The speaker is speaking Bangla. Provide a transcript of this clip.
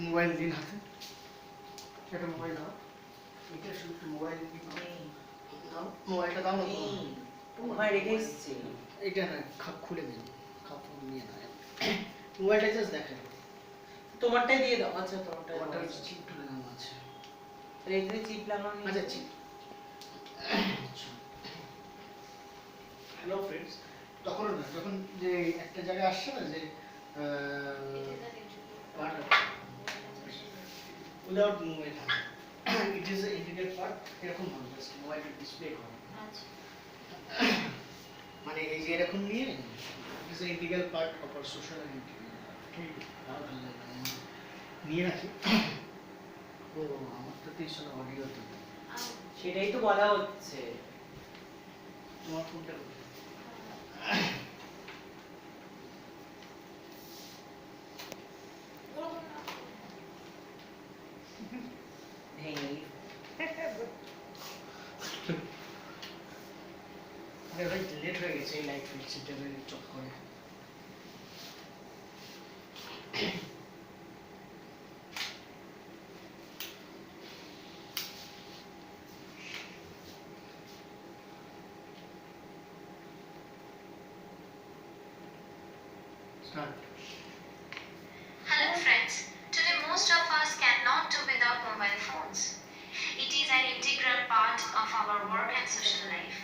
মোবাইল দিন হাতে, একটা মোবাইল দাও, এটা শুধু একটু মোবাইল দাও, মোবাইলটা দাও না, ওখানে রেখে এসেছি। এটা না খাপ খুলে দিন, খাপ নিয়ে না, মোবাইলটা জাস্ট দেখেন। তোমারটাই দিয়ে দাও। আচ্ছা তোমারটাই তোমারটা দাও। চিপ লাগানো আছে। রেখে চিপ লাগানো নেই। আচ্ছা চিপ। হ্যালো ফ্রেন্ডস, তখন না যখন যে একটা জায়গায় আসছে না যে without mobile, it is integrate part, এরকম হবে জাস্ট মোবাইলের ডিসপ্লে করে। আচ্ছা, মানে এই যে এরকম নিয়ে it is integral part of our social identity. ঠিক ভালো নিয়ে রাখি। ও আমার তো টিউশন অডিও তো, সেটাই তো বলা হচ্ছে। তোমার ফোনটা ভেঙে আরে ভাই লেট হয়ে গেছে, এই লাইট ফিক্সিটারে চক করে। Start. hello friends. Today most of us cannot do without mobile phones. It is an integral part of our work and social life.